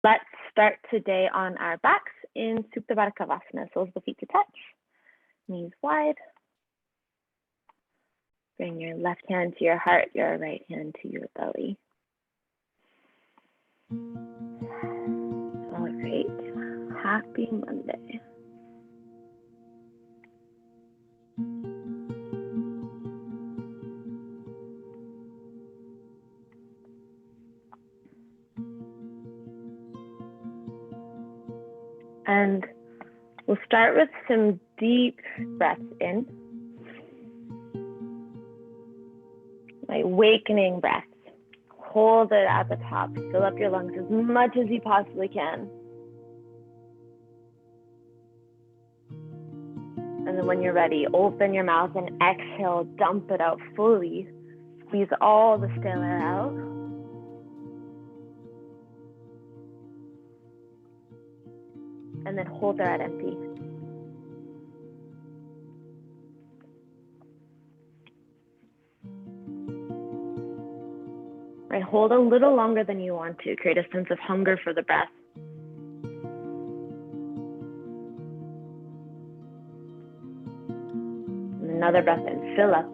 Let's start today on our backs in Supta Baddha Konasana. Soles of the feet to touch, knees wide. Bring your left hand to your heart, your right hand to your belly. All right. Happy Monday. And we'll start with some deep breaths in. Awakening breaths. Hold it at the top. Fill up your lungs as much as you possibly can. And then when you're ready, open your mouth and exhale, dump it out fully. Squeeze all the stale air out. And then hold there at empty. Right, hold a little longer than you want to. Create a sense of hunger for the breath. And another breath in, fill up.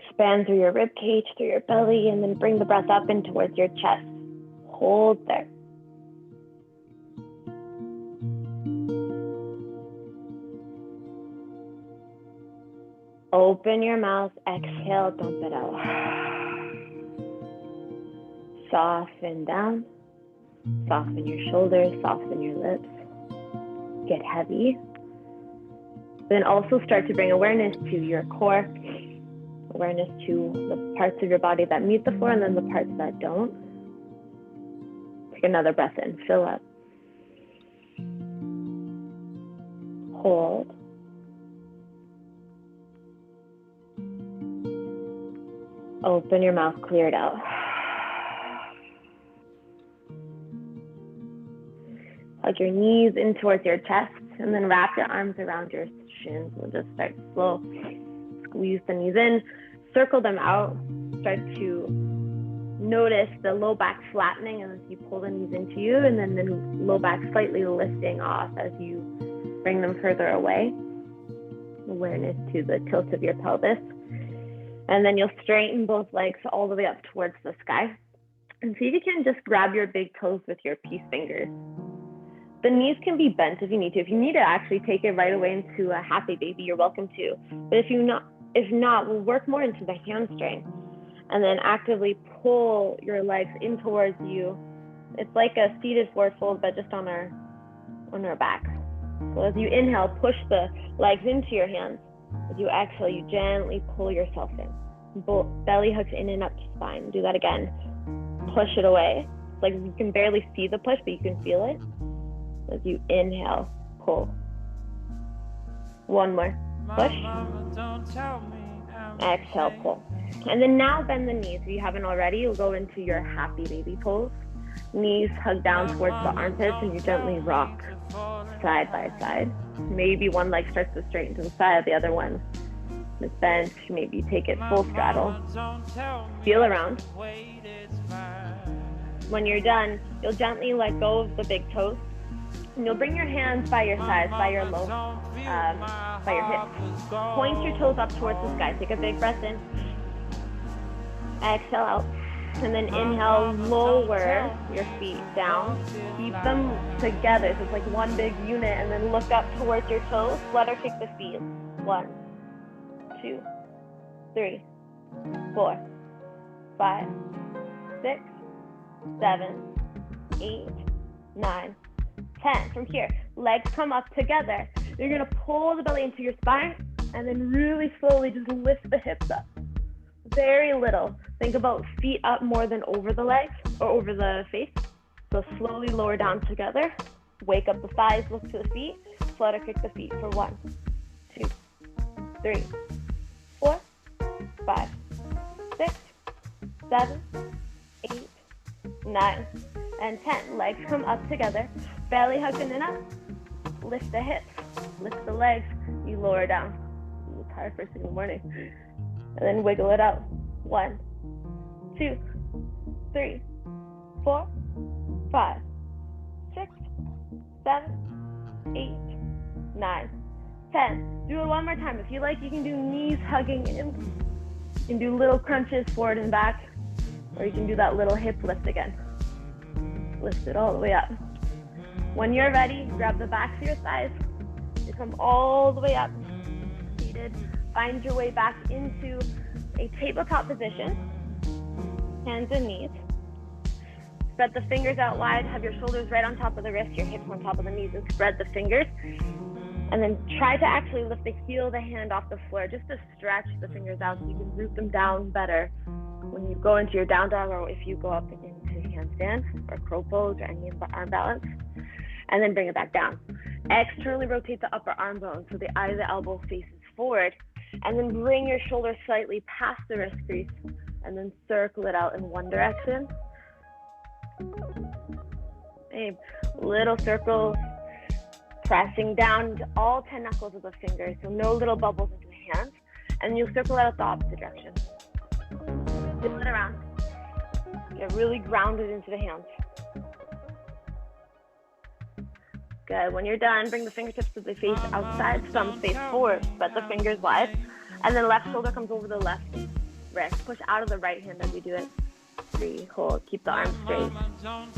Expand through your rib cage, through your belly, and then bring the breath up in towards your chest. Hold there. Open your mouth, exhale, dump it out. Soften down. Soften your shoulders, soften your lips. Get heavy. Then also start to bring awareness to your core, awareness to the parts of your body that meet the floor and then the parts that don't. Take another breath in, fill up. Hold. Open your mouth, clear it out. Hug your knees in towards your chest and then wrap your arms around your shins. We'll just start slow. Squeeze the knees in, circle them out. Start to notice the low back flattening as you pull the knees into you, and then the low back slightly lifting off as you bring them further away. Awareness to the tilt of your pelvis. And then you'll straighten both legs all the way up towards the sky. And see if you can just grab your big toes with your peace fingers. The knees can be bent if you need to. If you need to actually take it right away into a happy baby, you're welcome to. But if not, we'll work more into the hamstring. And then actively pull your legs in towards you. It's like a seated forward fold, but just on our back. So as you inhale, push the legs into your hands. As you exhale, you gently pull yourself in. Belly hooks in and up to spine. Do that again. Push it away. It's like you can barely see the push, but you can feel it. As you inhale, pull. One more. Push. Exhale, pull. And then now bend the knees. If you haven't already, you'll go into your happy baby pose. Knees hug down towards the armpits and you gently rock side by side. Maybe one leg starts to straighten to the side, the other one is bent. Maybe you take it full straddle. Feel around. When you're done, you'll gently let go of the big toes. And you'll bring your hands by your sides, by your hips. Point your toes up towards the sky. Take a big breath in. Exhale out. And then inhale, lower your feet down. Keep them together. So it's like one big unit. And then look up towards your toes. Flutter kick the feet. 1, 2, 3, 4, 5, 6, 7, 8, 9, 10. From here, legs come up together. You're going to pull the belly into your spine and then really slowly just lift the hips up. Very little. Think about feet up more than over the legs or over the face. So slowly lower down together. Wake up the thighs, look to the feet. Flutter kick the feet for 1, 2, 3, 4, 5, 6, 7, 8, 9, and 10. Legs come up together. Belly hugging in up. Lift the hips. Lift the legs. You lower down. You're tired first thing in the morning. And then wiggle it out. 1, 2, 3, 4, 5, 6, 7, 8, 9, 10. Do it one more time. If you like, you can do knees hugging in. You can do little crunches forward and back, or you can do that little hip lift again. Lift it all the way up. When you're ready, grab the backs of your thighs. You come all the way up, seated. Find your way back into a tabletop position. Hands and knees. Spread the fingers out wide. Have your shoulders right on top of the wrists, your hips on top of the knees, and spread the fingers. And then try to actually lift the heel of the hand off the floor, just to stretch the fingers out so you can root them down better when you go into your down dog, or if you go up into handstand or crow pose or any arm balance. And then bring it back down. Externally rotate the upper arm bone so the eye of the elbow faces forward. And then bring your shoulder slightly past the wrist crease and then circle it out in one direction. A little circles, pressing down to all 10 knuckles of the fingers, so no little bubbles into the hands. And you'll circle out the opposite direction. Flip it around. Get really grounded into the hands. Good. When you're done, bring the fingertips to the face outside, thumbs face forward, spread the fingers wide, and then left shoulder comes over the left wrist. Push out of the right hand as you do it. 3, hold, keep the arms straight.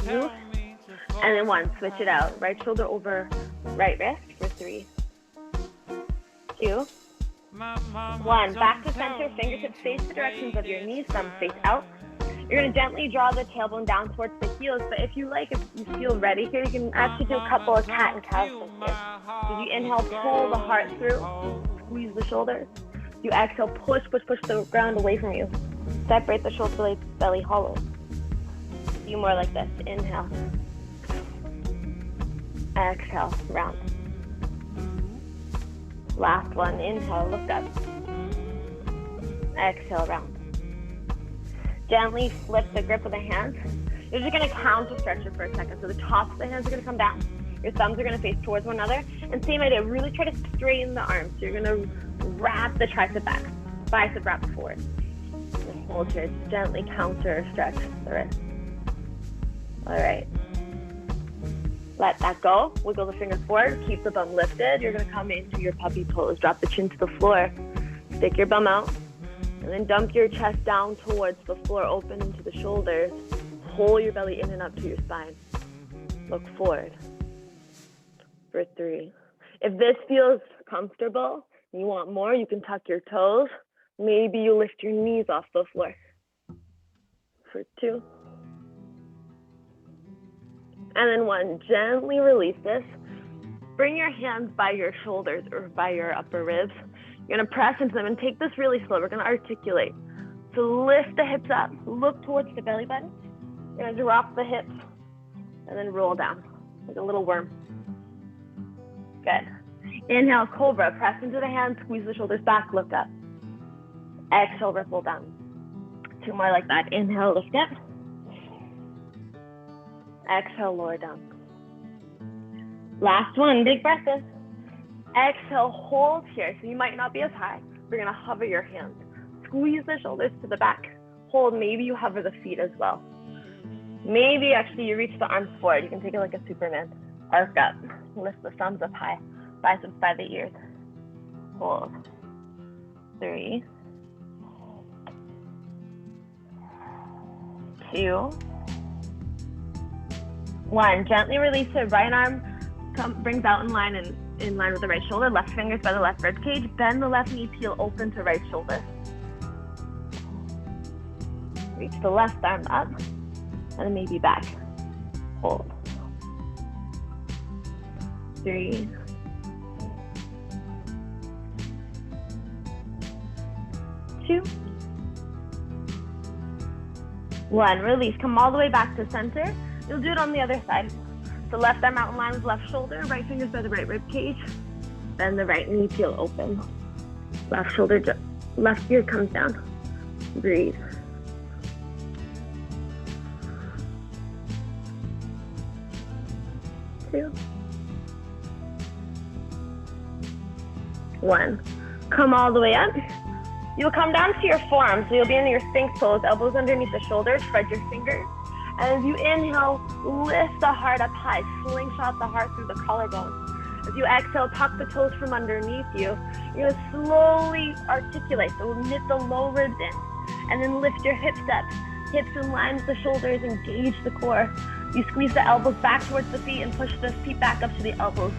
Move. And then 1, switch it out. Right shoulder over right wrist for 3, 2, 1. Back to center, fingertips face the directions of your knees, thumbs face out. You're going to gently draw the tailbone down towards the heels, but if you like, if you feel ready here, you can actually do a couple of cat and cow swings here. So you inhale, pull the heart through, squeeze the shoulders. You exhale, push the ground away from you. Separate the shoulder blades, belly hollow. A few more like this. Inhale. Exhale, round. Last one, inhale, look up. Exhale, round. Gently flip the grip of the hands. You're just going to counter stretch it for a second. So the tops of the hands are going to come down. Your thumbs are going to face towards one another. And same idea, really try to straighten the arms. So you're going to wrap the tricep back, bicep wrap forward. And hold here, gently counter stretch the wrist. All right. Let that go. Wiggle the fingers forward. Keep the bum lifted. You're going to come into your puppy pose. Drop the chin to the floor. Stick your bum out. And then dump your chest down towards the floor, open into the shoulders. Pull your belly in and up to your spine. Look forward for 3. If this feels comfortable, and you want more, you can tuck your toes. Maybe you lift your knees off the floor for 2. And then 1, gently release this. Bring your hands by your shoulders or by your upper ribs. You're going to press into them and take this really slow. We're going to articulate. So lift the hips up, look towards the belly button. You're going to drop the hips and then roll down like a little worm. Good. Inhale, cobra. Press into the hands, squeeze the shoulders back, look up. Exhale, ripple down. 2 more like that. Inhale, lift it. Exhale, lower down. Last one, big breath in. Exhale, hold here. So you might not be as high. We're going to hover your hands. Squeeze the shoulders to the back. Hold, maybe you hover the feet as well. Maybe actually you reach the arms forward. You can take it like a Superman. Arc up, lift the thumbs up high. Biceps by the ears. Hold. 3, 2, 1. Gently release it. Right arm brings out in line with the right shoulder. Left fingers by the left rib cage. Bend the left knee, peel open to right shoulder. Reach the left arm up, and then maybe back. Hold. 3, 2, 1. Release. Come all the way back to center. You'll do it on the other side. So left arm out in line with left shoulder, right fingers by the right rib cage. Bend the right knee, peel open. Left shoulder, left ear comes down. Breathe. 2, 1. Come all the way up. You'll come down to your forearms. So you'll be in your Sphinx pose, elbows underneath the shoulders, spread your fingers, And as you inhale, lift the heart up high, slingshot the heart through the collarbone. As you exhale, tuck the toes from underneath you. You're gonna slowly articulate, so knit the low ribs in, and then lift your hips up. Hips in line with the shoulders, engage the core. You squeeze the elbows back towards the feet and push the feet back up to the elbows.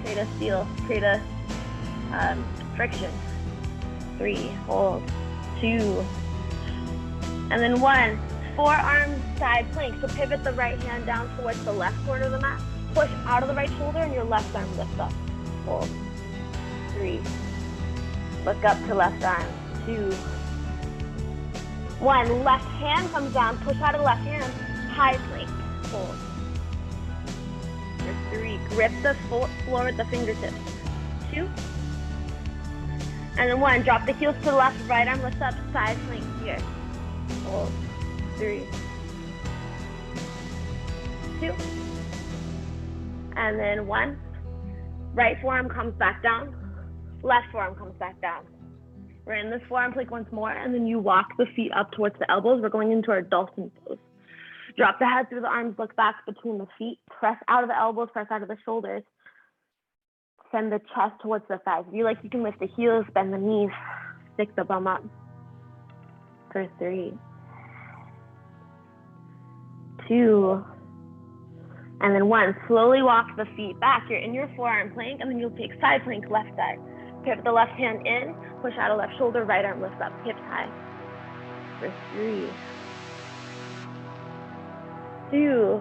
Create a seal, create a friction. 3, hold, 2, and then 1. Forearm side plank, so pivot the right hand down towards the left corner of the mat. Push out of the right shoulder and your left arm lifts up. Hold. 3. Look up to left arm. 2. 1. Left hand comes down. Push out of the left hand. High plank. Hold. 3. Grip the floor with the fingertips. 2. And then 1. Drop the heels to the left. Right arm lifts up. Side plank here. Hold. 3. 2. And then 1. Right forearm comes back down. Left forearm comes back down. We're in this forearm plank once more, and then you walk the feet up towards the elbows. We're going into our dolphin pose. Drop the head through the arms, look back between the feet. Press out of the elbows, press out of the shoulders. Send the chest towards the thighs. If you like, you can lift the heels, bend the knees, stick the bum up. For 3, 2, and then 1. Slowly walk the feet back. You're in your forearm plank, and then you'll take side plank, left side. Pivot the left hand in, push out of left shoulder, right arm lifts up, hips high. For 3, 2,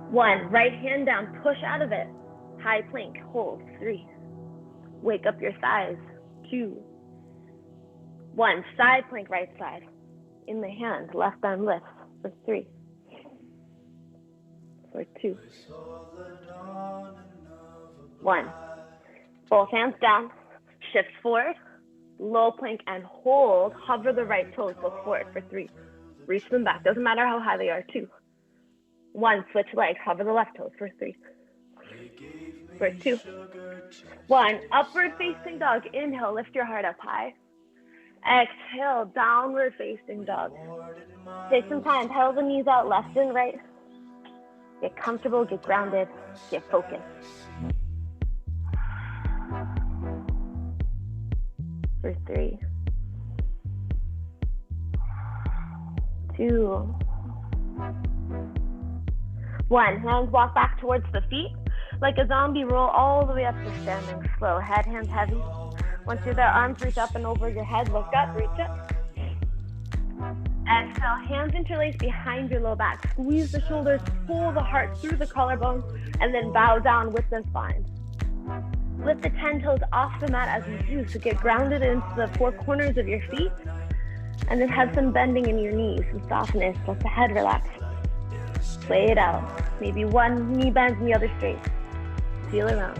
1. Right hand down, push out of it. High plank, hold. 3. Wake up your thighs. 2, 1. Side plank, right side. In the hand, left arm lifts. For 3, for 2, 1. Both hands down, shift forward, low plank and hold. Hover the right toes, look forward for 3. Reach them back, doesn't matter how high they are. 2, 1. Switch legs, hover the left toes for 3, for 2, 1. Upward facing dog, inhale, lift your heart up high. Exhale, downward facing dog. Take some time, pedal the knees out left and right. Get comfortable, get grounded, get focused. For 3, 2, 1. Hands walk back towards the feet. Like a zombie, roll all the way up to standing. Slow, head, hands heavy. Once you're there, arms reach up and over your head. Look up, reach up. Exhale, hands interlace behind your low back. Squeeze the shoulders, pull the heart through the collarbone, and then bow down with the spine. Lift the 10 toes off the mat as you do, so get grounded into the 4 corners of your feet, and then have some bending in your knees, some softness, let the head relax. Play it out. Maybe one knee bends and the other straight. Feel around.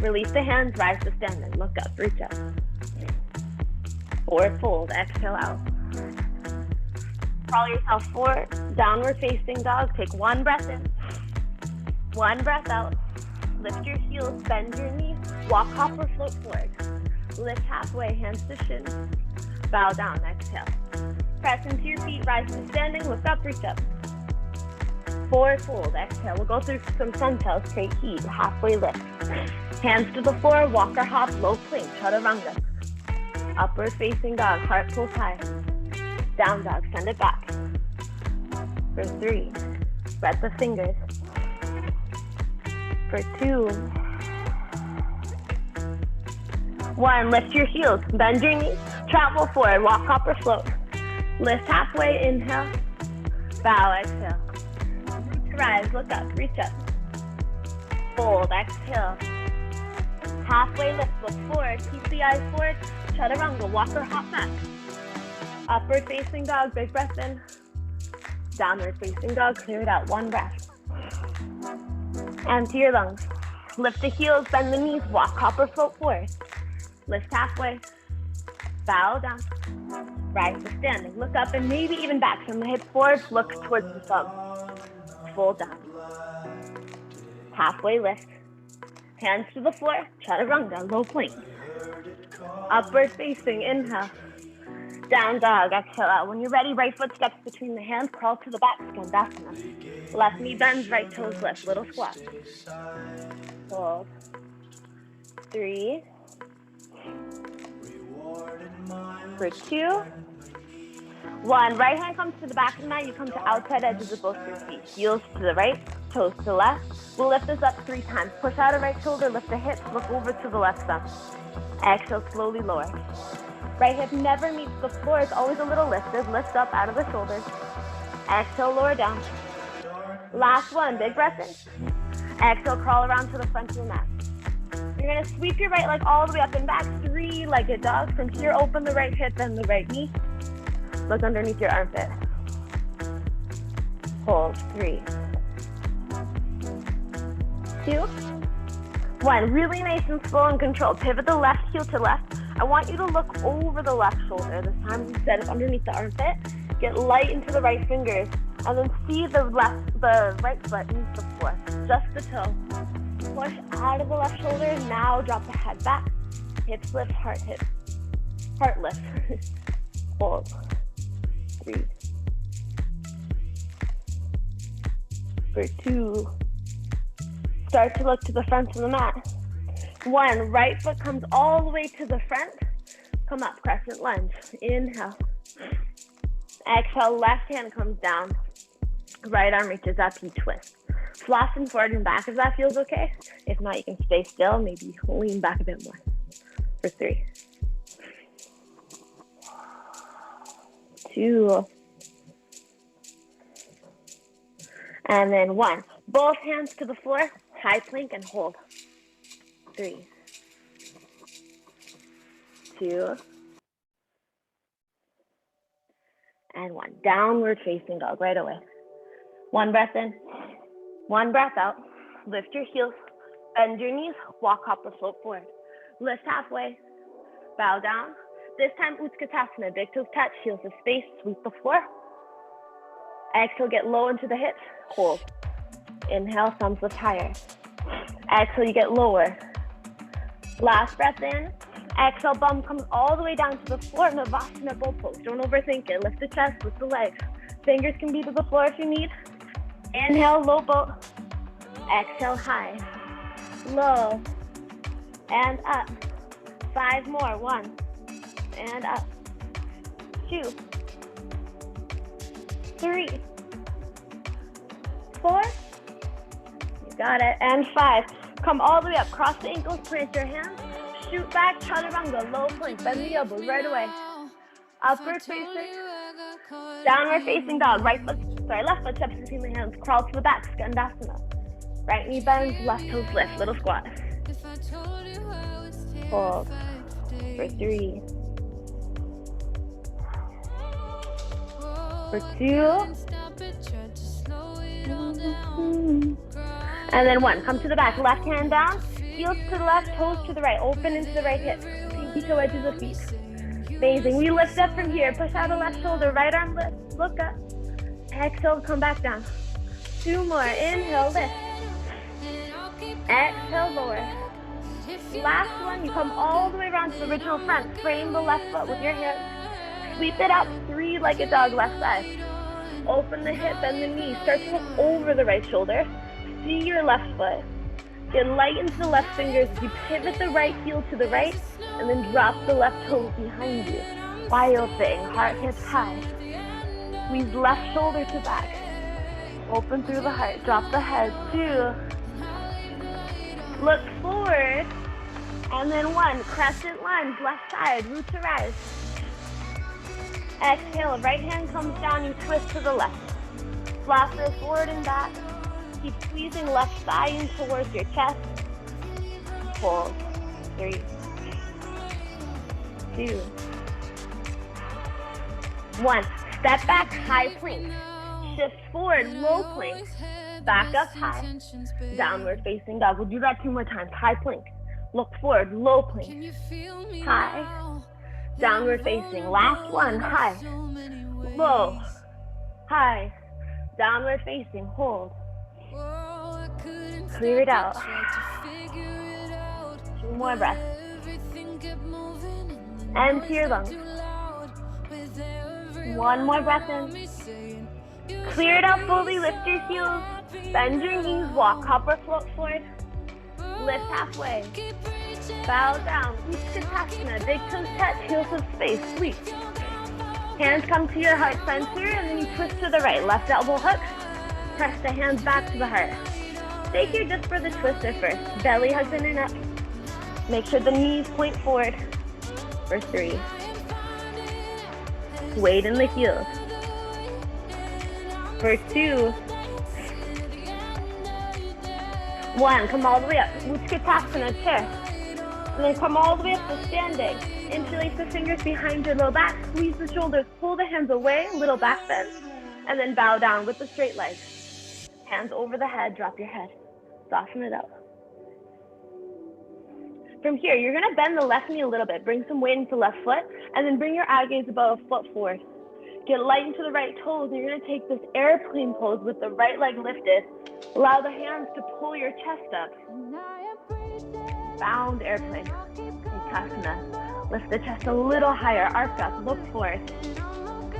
Release the hands, rise to standing. Look up, reach up. Forward fold, exhale out. Crawl yourself forward, downward facing dog. Take 1 breath in, 1 breath out. Lift your heels, bend your knees, walk, hop, or float forward. Lift halfway, hands to shins. Bow down, exhale. Press into your feet, rise to standing, look up, reach up. Forward fold, exhale. We'll go through some suntails, create heat, halfway lift. Hands to the floor, walk or hop, low plank, chaturanga. Upward facing dog, heart pulls high. Down dog, send it back. For 3, spread the fingers. For 2, 1, lift your heels, bend your knees, travel forward, walk, hop, or float. Lift halfway, inhale, bow, exhale. Root to rise, look up, reach up. Fold, exhale. Halfway lift, look forward, keep the eyes forward, chaturanga, walk or hop back. Upward facing dog, big breath in. Downward facing dog, clear it out, 1 breath. Empty your lungs. Lift the heels, bend the knees, walk, hop, or float forward. Lift halfway, bow down, rise to standing. Look up and maybe even back from the hips forward, look towards the thumb. Fold down. Halfway lift. Hands to the floor, chaturanga, low plank. Upward facing, inhale. Down dog, exhale out. When you're ready, right foot steps between the hands, crawl to the back, Skandasana. Left knee bends, right toes lift, little squat. Hold. 3. For 2. 1. Right hand comes to the back of the mat. You come to outside edges of both your feet. Heels to the right, toes to the left. We'll lift this up 3 times. Push out a right shoulder, lift the hips, look over to the left thumb. Exhale, slowly lower. Right hip never meets the floor. It's always a little lifted. Lift up out of the shoulders. Exhale, lower down. Last one, big breath in. Exhale, crawl around to the front of the mat. You're going to sweep your right leg all the way up and back. 3-legged dog. From here, open the right hip and the right knee. Look underneath your armpit. Hold. 3, 2, 1. Really nice and slow and controlled. Pivot the left heel to left. I want you to look over the left shoulder. This time instead of underneath the armpit. Get light into the right fingers. And then see the right foot meet the floor. Just the toe. Push out of the left shoulder. Now drop the head back. Hips lift, heart hip. Heart lift. Hold. 3. For 2. Start to look to the front of the mat. 1. Right foot comes all the way to the front. Come up, crescent lunge. Inhale. Exhale, left hand comes down. Right arm reaches up, you twist. Flossing forward and back if that feels okay. If not, you can stay still. Maybe lean back a bit more. For 3. 2. And then 1. Both hands to the floor. High plank and hold. 3, 2, and 1. Downward facing dog right away. 1 breath in, 1 breath out. Lift your heels, bend your knees, walk up the slope forward. Lift halfway, bow down. This time Utkatasana, big toes touch, heels to space, sweep the floor. Exhale, get low into the hips, hold. Inhale, thumbs lift higher. Exhale, you get lower. Last breath in. Exhale, bum comes all the way down to the floor. Navasana bow pose. Don't overthink it. Lift the chest, lift the legs. Fingers can be to the floor if you need. Inhale, low boat. Exhale, high. Low. And up. 5 more. 1. And up. 2. 3. 4. You got it. And 5. Come all the way up. Cross the ankles, plant your hands. Shoot back, chaturanga, low plank. Bend the elbows right away. Upward facing. Downward facing dog. Left foot steps between the hands. Crawl to the back, Skandasana. Right knee bends, left toes lift, little squat. Hold. For 3. For 2. And then 1. Come to the back. Left hand down. Heels to the left, toes to the right. Open into the right hip. Pinky toe edges of feet. Amazing. We lift up from here. Push out the left shoulder. Right arm lift. Look up. Exhale, come back down. 2 more. Inhale, lift. Exhale, lower. Last one. You come all the way around to the original front. Frame the left foot with your hands. Sweep it up. 3-legged dog left side. Open the hip and the knee. Start to look over the right shoulder. See your left foot. Get light into the left fingers. You pivot the right heel to the right and then drop the left toes behind you. Wild thing. Heart hips high. Squeeze left shoulder to back. Open through the heart. Drop the head. 2. Look forward. And then 1. Crescent lunge. Left side. Root to rise. Exhale. Right hand comes down. You twist to the left. Flosser forward and back. Keep squeezing left thigh in towards your chest. Hold. 3, 2, 1. Step back, high plank. Shift forward, low plank. Back up high. Downward facing dog. We'll do that 2 more times. High plank. Look forward, low plank. High. Downward facing. Last one. High. Low. High. Downward facing. Hold. Clear it out. 2 more breaths. Empty your lungs. One more breath in. Clear it out fully, lift your heels, bend your knees, walk up or float forward. Lift halfway. Bow down, Utkatasana, big toes touch, heels of space, sweep. Hands come to your heart center and then you twist to the right. Left elbow hooks, press the hands back to the heart. Stay here just for the twister first. Belly hugs in and up. Make sure the knees point forward for 3. Weight in the heels. For 2. 1, come all the way up. Utkatasana, chair. And then come all the way up to standing. Interlace the fingers behind your low back. Squeeze the shoulders. Pull the hands away. Little back bend. And then bow down with the straight leg. Hands over the head. Drop your head. Soften it out. From here, you're going to bend the left knee a little bit. Bring some weight into the left foot. And then bring your eye gaze above a foot forward. Get light into the right toes. And you're going to take this airplane pose with the right leg lifted. Allow the hands to pull your chest up. Bound airplane. Utkatasana. Lift the chest a little higher. Arc up. Look forward.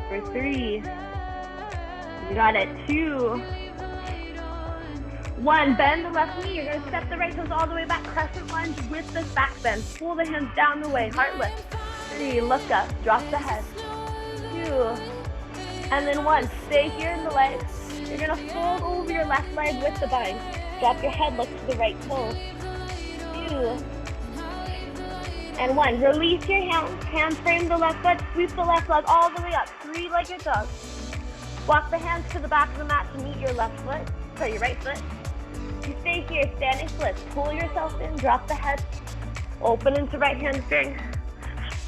For 3. You got it. 2. 1. Bend the left knee. You're going to step the right toes all the way back. Crescent lunge with this back bend. Pull the hands down the way. Heart lift. 3. Look up. Drop the head. 2. And then 1. Stay here in the legs. You're going to fold over your left leg with the bind. Drop your head. Look to the right toe. 2. And 1. Release your hands. Hands frame the left foot. Sweep the left leg all the way up. 3-legged dog. Walk the hands to the back of the mat to meet your left foot. Sorry, your right foot. You stay here, standing splits. Pull yourself in, drop the head, open into right hamstring.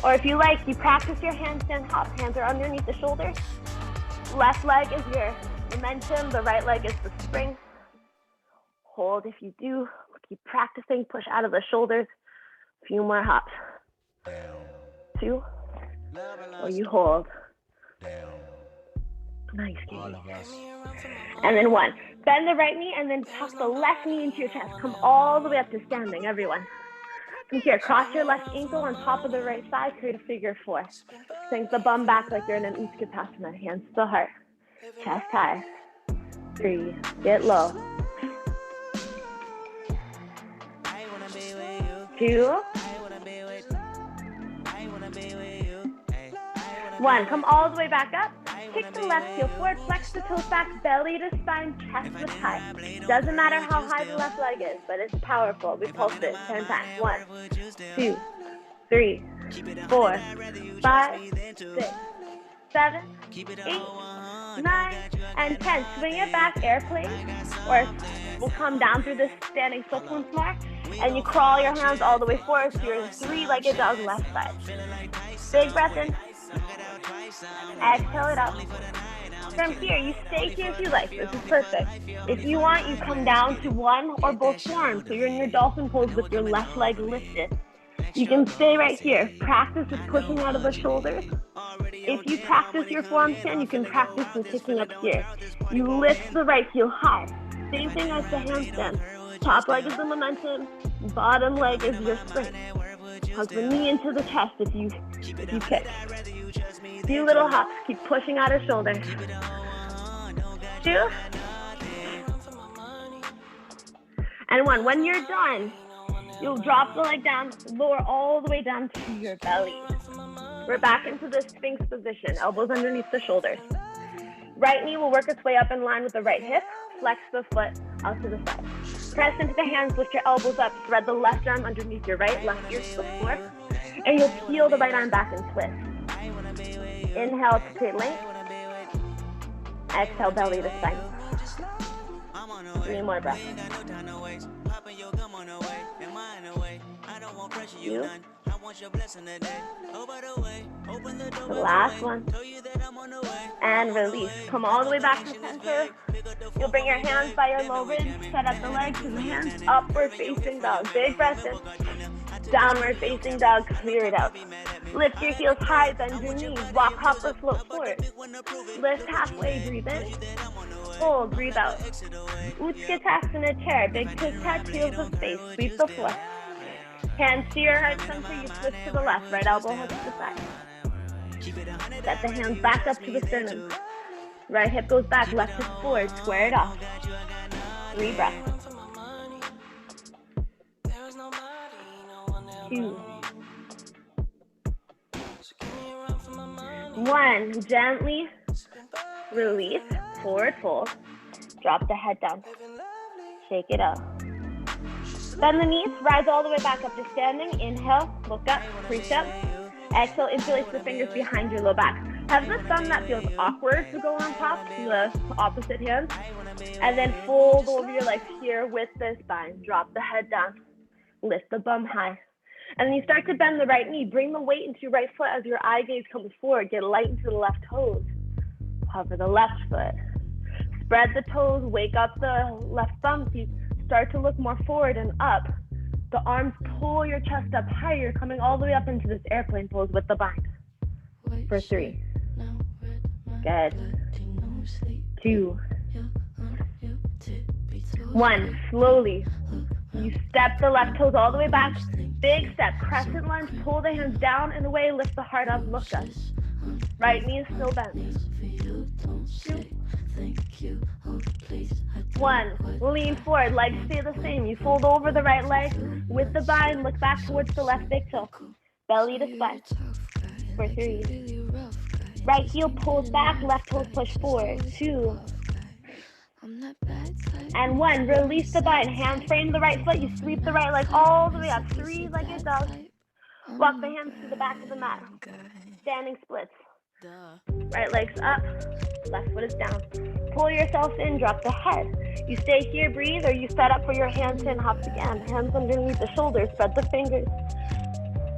Or if you like, you practice your handstand hop. Hands are underneath the shoulders. Left leg is your momentum, the right leg is the spring. Hold if you do. Keep practicing, push out of the shoulders. A few more hops. 2. Or you hold. Nice, Katie. And then 1. Bend the right knee and then tuck the left knee into your chest. Come all the way up to standing, everyone. From here, cross your left ankle on top of the right thigh, create a figure 4. Sink the bum back like you're in an Utkatasana. Hands to the heart. Chest high. 3. Get low. 2. 1. Come all the way back up. Kick the left heel forward, flex the toes back, belly to spine, chest to thigh. Doesn't matter how high the left leg is, but it's powerful. We pulse it 10 times. 1, 2, 3, 4, 5, 6, 7, 8, 9, and 10. Swing it back, airplane, or we'll come down through this standing split once more, and you crawl your hands all the way forward to your 3-legged dog left side. Big breath in. Exhale it out. From here, you stay here if you like. This is perfect. If you want, you come down to one or both forearms. So you're in your dolphin pose with your left leg lifted. You can stay right here. Practice with pushing out of the shoulders. If you practice your forearm stand, you can practice with kicking up here. You lift the right heel high. Same thing as the handstand. Top leg is the momentum. Bottom leg is your spring. Hug the knee into the chest if you kick. Few little hops. Keep pushing out of shoulders. 2. And 1. When you're done, you'll drop the leg down, lower all the way down to your belly. We're back into the Sphinx position. Elbows underneath the shoulders. Right knee will work its way up in line with the right hip. Flex the foot out to the side. Press into the hands, lift your elbows up, thread the left arm underneath your right, left ear to the floor, and you'll peel the right arm back and twist. Inhale to create length. Exhale, belly to spine. 3 more breaths. 2. The last one. And release. Come all the way back to center. You'll bring your hands by your low ribs, set up the legs and the hands, upward facing dog. Big breath in. Downward facing dog, clear it out. Lift your heels high, bend your knees, walk, hop, or float forward. Lift halfway, breathe in. Hold, breathe out. Utkatasana chair, big toes touch, heels of space, sweep the floor. Hands to your heart center, you twist to the left, right elbow hooks to the side. Set the hands back up to the sternum. Right hip goes back, left hip forward, square it off. 3 breaths. 2. 1. Gently release, forward fold. Drop the head down. Shake it out. Bend the knees, rise all the way back up to standing. Inhale, look up, reach up. Exhale, interlace the fingers behind your low back. Have the thumb that feels awkward to go on top, the opposite hand. And then fold over your legs here with the spine. Drop the head down. Lift the bum high. And then you start to bend the right knee. Bring the weight into your right foot as your eye gaze comes forward. Get light into the left toes. Hover the left foot. Spread the toes. Wake up the left thumb. So you start to look more forward and up. The arms pull your chest up higher. You're coming all the way up into this airplane pose with the bind. For 3. Good. 2. 1. Slowly. You step the left toes all the way back. Big step. Crescent lunge. Pull the hands down and away. Lift the heart up. Look up. Right knee is still bent. 2. 1. Lean forward. Legs stay the same. You fold over the right leg with the bind. Look back towards the left big toe. Belly to spine. For 3. Right heel pulls back. Left toes push forward. 2. And 1. Release the bind. Hands frame the right foot. You sweep the right leg all the way up. 3-legged dog. Walk the hands to the back of the mat. Standing splits. Right leg's up. Left foot is down. Pull yourself in. Drop the head. You stay here, breathe, or you set up for your handstand hops again. Hands underneath the shoulders. Spread the fingers.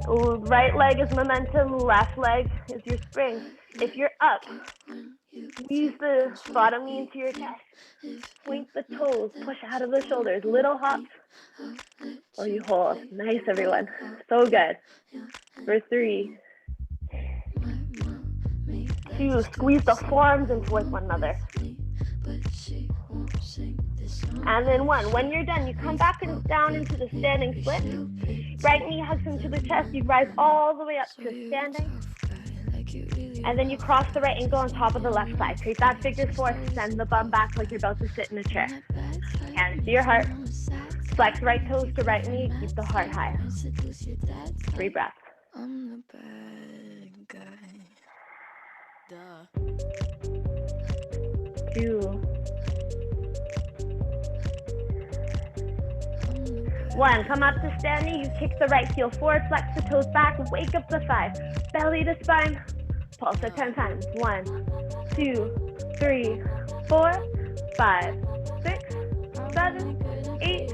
Right leg is momentum. Left leg is your spring. If you're up, squeeze the bottom knee into your chest. Point the toes. Push out of the shoulders. Little hops. Or you hold. Nice, everyone. So good. For 3. 2. Squeeze the forearms in towards one another. And then 1. When you're done, you come back and down into the standing split. Right knee hugs into the chest. You rise all the way up to standing. And then you cross the right ankle on top of the left side. Create that figure 4. Send the bum back like you're about to sit in a chair. Hands to your heart. Flex right toes to right knee. Keep the heart high. 3 breaths. 2. 1. Come up to standing. You kick the right heel forward. Flex the toes back. Wake up the thigh. Belly to spine. Pulse it 10 times. 1, 2, 3, 4, 5, 6, 7, 8,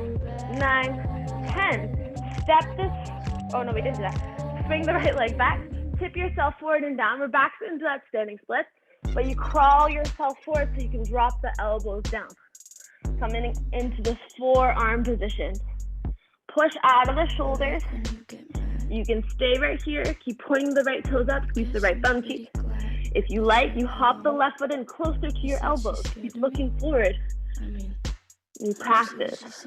9, 10. Step this. Oh no, we didn't do that. Swing the right leg back. Tip yourself forward and down. We're back into that standing split. But you crawl yourself forward so you can drop the elbows down. Coming into the forearm position. Push out of the shoulders. You can stay right here. Keep pointing the right toes up. Squeeze the right bum cheek. If you like, you hop the left foot in closer to your elbows. Keep looking forward. You practice.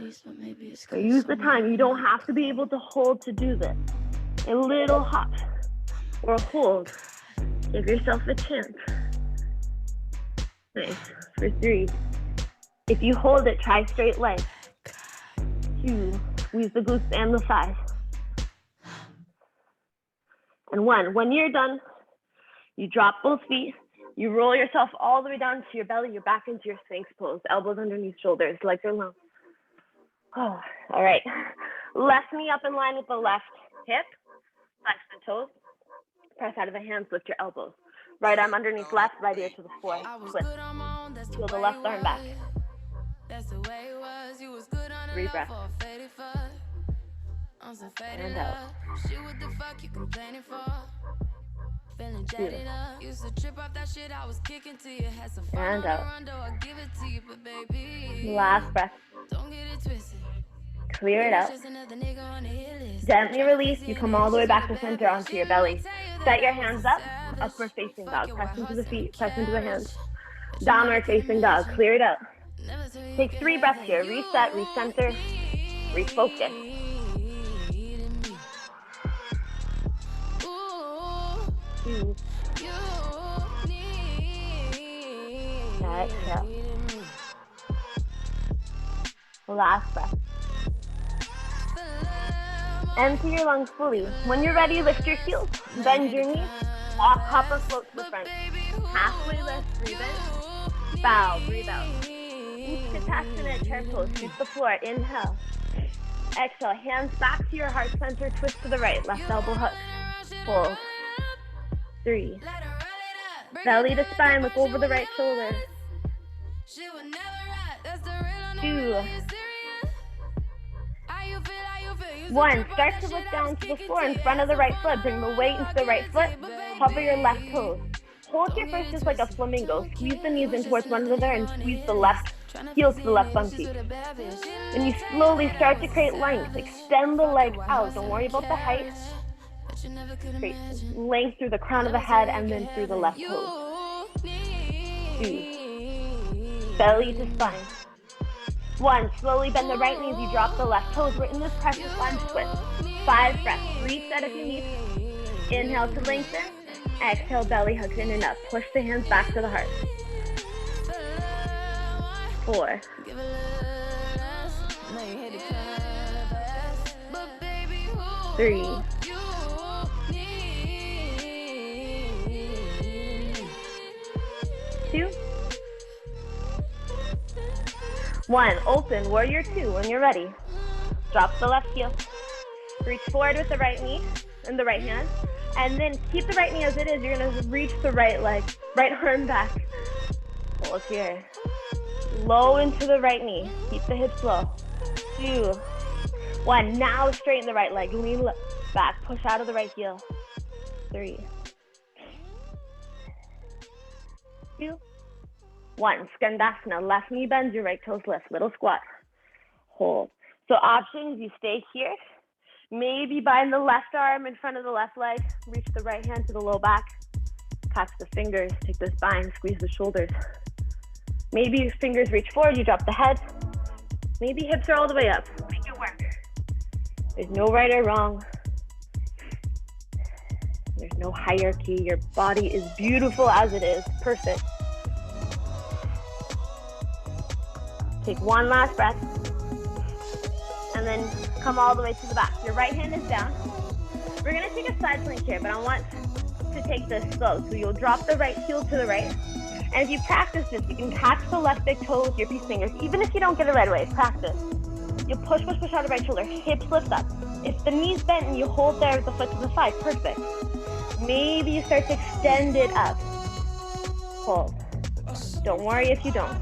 Or use the time. You don't have to be able to hold to do this. A little hop or hold. Give yourself a chance. Nice. For 3. If you hold it, try straight legs. 2. Squeeze the glutes and the thighs. And 1. When you're done, you drop both feet. You roll yourself all the way down to your belly. You're back into your Sphinx pose. Elbows underneath shoulders, legs are long. Oh, all right. Left knee up in line with the left hip. Flex the toes. Press out of the hands, lift your elbows. Right arm underneath left, right ear to the floor. Twist. Peel the left arm back. 3 breaths. And out. 2. And out. Last breath. Clear it out. Gently release. You come all the way back to center onto your belly. Set your hands up. Upward facing dog. Press into the feet. Press into the hands. Downward facing dog. Clear it out. Take 3 breaths here. Reset, recenter, refocus. 2. Exhale. Last breath. Empty your lungs fully. When you're ready, lift your heels, bend your knees, walk, hop, or float to the front. Halfway lift, breathe in. Bow, breathe out. Utkatasana, chair pose, sweep the floor. Inhale. Exhale, hands back to your heart center, twist to the right, left elbow hook. Hold. 3. Belly to spine, look over the right shoulder. 2. 1. Start to look down to the floor in front of the right foot. Bring the weight into the right foot. Hover your left toes. Hold here first just like a flamingo. Squeeze the knees in towards one another and squeeze the left heel to the left bum cheek. Then you slowly start to create length. Extend the legs out. Don't worry about the height. Great. Length through the crown of the head and then through the left toes. 2. Belly to spine. 1. Slowly bend the right knee as you drop the left toes. We're in this precious lunge twist. 5 breaths. Reset if you need. Inhale to lengthen. Exhale, belly hugs in and up. Push the hands back to the heart. 4. 3. 2. 1. Open, warrior 2 when you're ready. Drop the left heel. Reach forward with the right knee and the right hand. And then keep the right knee as it is. You're going to reach the right leg, right arm back. Hold here. Low into the right knee. Keep the hips low. 2. 1. Now straighten the right leg. Lean back. Push out of the right heel. 3. 2. 1. Skandasana. Left knee bends, your right toes lift. Little squat. Hold. So options, you stay here. Maybe bind the left arm in front of the left leg. Reach the right hand to the low back. Catch the fingers. Take the spine. Squeeze the shoulders. Maybe your fingers reach forward. You drop the head. Maybe hips are all the way up. Make it work. There's no right or wrong. There's no hierarchy. Your body is beautiful as it is. Perfect. Take one last breath. And then come all the way to the back. Your right hand is down. We're going to take a side plank here, but I want to take this slow. So you'll drop the right heel to the right. And if you practice this, you can catch the left big toe with your peace fingers. Even if you don't get it right away, practice. You push out the right shoulder. Hips lift up. If the knee's bent and you hold there with the foot to the side, perfect. Maybe you start to extend it up. Hold. Don't worry if you don't.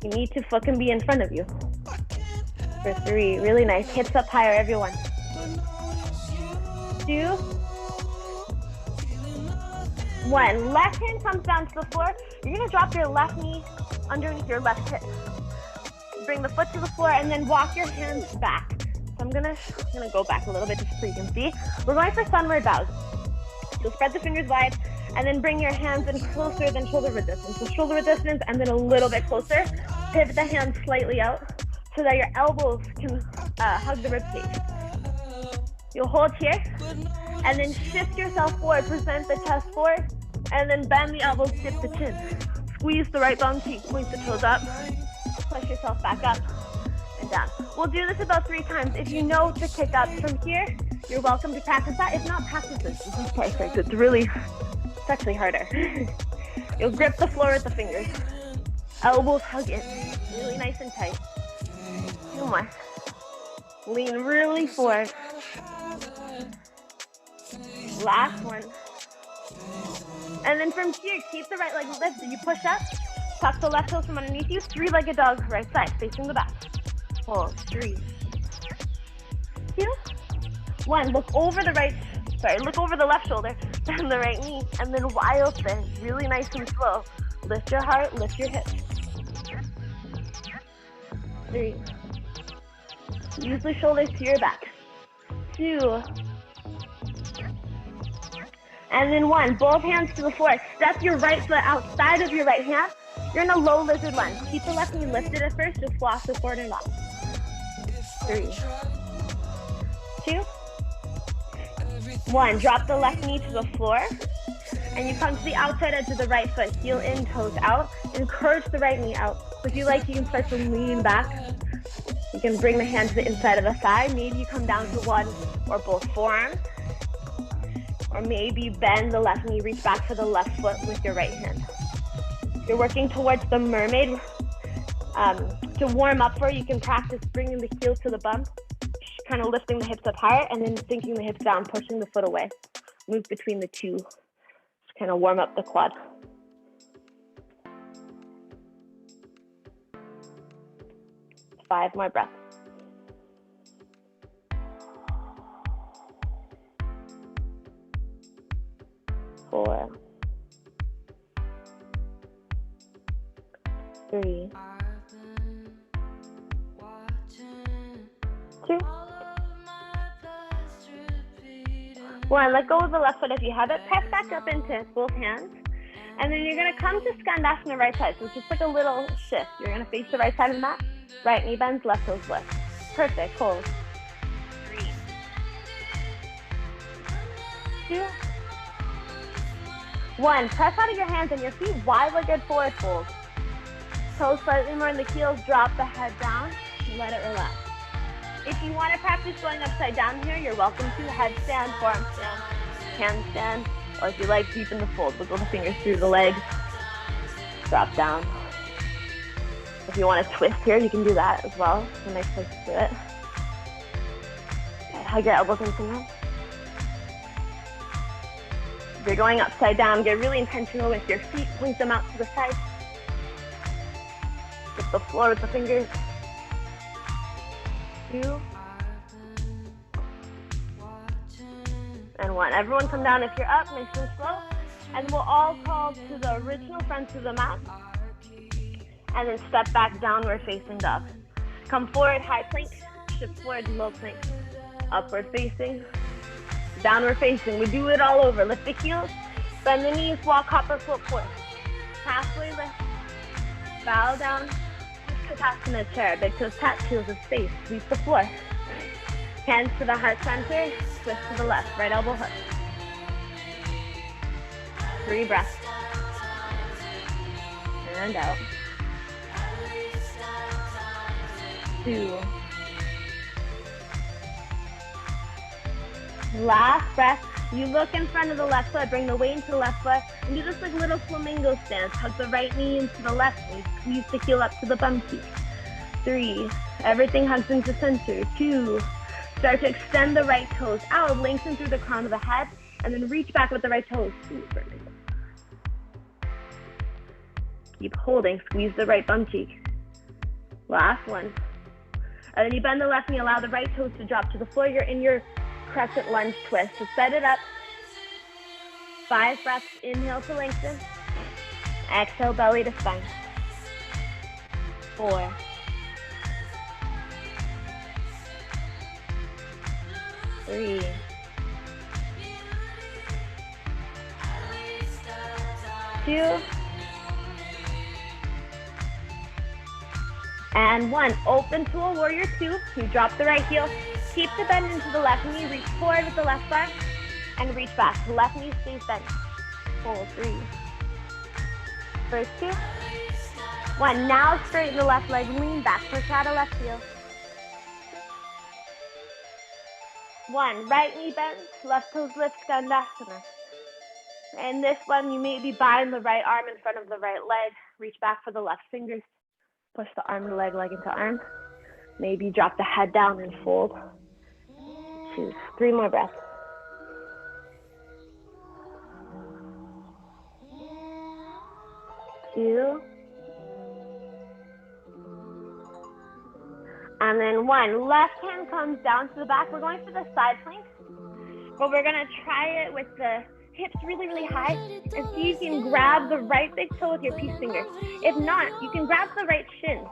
You need to fucking be in front of you. For 3, really nice. Hips up higher, everyone. 2. 1. Left hand comes down to the floor. You're gonna drop your left knee underneath your left hip. Bring the foot to the floor and then walk your hands back. So I'm gonna go back a little bit just so you can see. We're going for sunward bows. You'll spread the fingers wide and then bring your hands in closer than shoulder width distance. So shoulder width distance and then a little bit closer. Pivot the hands slightly out so that your elbows can hug the ribcage. You'll hold here and then shift yourself forward. Present the chest forward and then bend the elbows, dip the chin. Squeeze the right bum cheek, point the toes up. Push yourself back up and down. We'll do this about 3 times. If you know to kick up from here, you're welcome to practice that. If not, practice this. This is perfect. It's actually harder. You'll grip the floor with the fingers. Elbows hug in. Really nice and tight. 2 more. Lean really forward. Last one. And then from here, keep the right leg lifted. You push up. Tuck the left toes from underneath you. 3-legged dog, right side, facing the back. Hold. 3, 2, 1. Look over the left shoulder, bend the right knee, and then wild thing. Really nice and slow. Lift your heart, lift your hips. 3. Use the shoulders to your back. 2. And then 1. Both hands to the floor. Step your right foot outside of your right hand. You're in a low lizard lunge. Keep the left knee lifted at first. Just floss it forward and off. 3, 2, 1, drop the left knee to the floor, and you come to the outside edge of the right foot, heel in, toes out. Encourage the right knee out. So if you like, you can start to lean back. You can bring the hand to the inside of the thigh. Maybe you come down to one or both forearms. Or maybe bend the left knee, reach back for the left foot with your right hand. You're working towards the mermaid. To warm up for it, you can practice bringing the heel to the bump, kind of lifting the hips up higher, and then sinking the hips down, pushing the foot away. Move between the two. Just kind of warm up the quad. Five more breaths. 4, 3, 2, 1. Let go of the left foot if you have it. Press back up into both hands. And then you're going to come to Skandasana right side. So it's just like a little shift. You're going to face the right side of the mat. Right knee bends, left toes lift. Perfect. Hold. 3, 2, 1. Press out of your hands and your feet wide-legged forward fold. Toes slightly more in the heels. Drop the head down. Let it relax. If you want to practice going upside down here, you're welcome to. Headstand, forearm stand, handstand, or if you like, deepen the fold. Wiggle the fingers through the legs. Drop down. If you want to twist here, you can do that as well. It's a nice place to do it. Okay, hug your elbows in somewhere. If you're going upside down, get really intentional with your feet. Point them out to the side. Hit the floor with the fingers. 2, and 1. Everyone come down if you're up, nice and slow. And we'll all crawl to the original front of the mat. And then step back, downward facing dog. Come forward, high plank. Shift forward, low plank. Upward facing. Downward facing. We do it all over. Lift the heels. Bend the knees, walk, hopper, float forward. Halfway lift. Bow down. Katasana chair. Big toes touch, heels of space. Sweep the floor. Hands to the heart center. Twist to the left. Right elbow hook. 3 breaths. And out. 2. Last breath. You look in front of the left foot. Bring the weight into the left foot. And do this like little flamingo stance. Hug the right knee into the left knee. Squeeze the heel up to the bum cheek. 3. Everything hugs into center. 2. Start to extend the right toes out. Lengthen through the crown of the head. And then reach back with the right toes. Super nice. Keep holding. Squeeze the right bum cheek. Last one. And then you bend the left knee. Allow the right toes to drop to the floor. You're in your crescent lunge twist. So set it up. 5 breaths. Inhale to lengthen. Exhale, belly to spine. 4. 3. 2. And 1. Open to a warrior 2. You drop the right heel. Keep the bend into the left knee. Reach forward with the left leg. And reach back. Left knee stays bent. Hold. 3. First 2. 1. Now straighten the left leg. Lean back. Push out a left heel. 1. Right knee bends. Left toes lift. Skandasana. And this one, you maybe bind the right arm in front of the right leg. Reach back for the left fingers. Push the arm to leg, leg into arm. Maybe drop the head down and fold. Choose 3 more breaths. 2. And then 1. Left hand comes down to the back. We're going for the side plank, but we're gonna try it with the hips really, really high and see if you can grab the right big toe with your peace finger. If not, you can grab the right shin.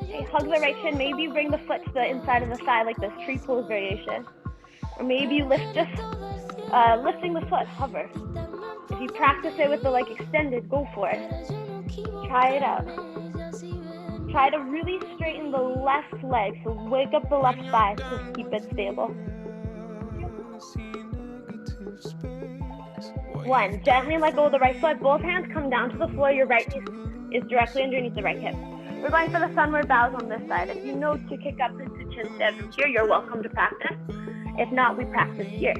Okay, hug the right shin. Maybe you bring the foot to the inside of the thigh like this tree pose variation. Or maybe you lift just lifting the foot, hover. If you practice it with the leg extended, go for it. Try it out. Try to really straighten the left leg, so wake up the left thigh to keep it stable. 1, gently let go of the right foot. Both hands come down to the floor. Your right knee is directly underneath the right hip. We're going for the sunward bows on this side. If you know to kick up into chin stand from here, you're welcome to practice. If not, we practice here.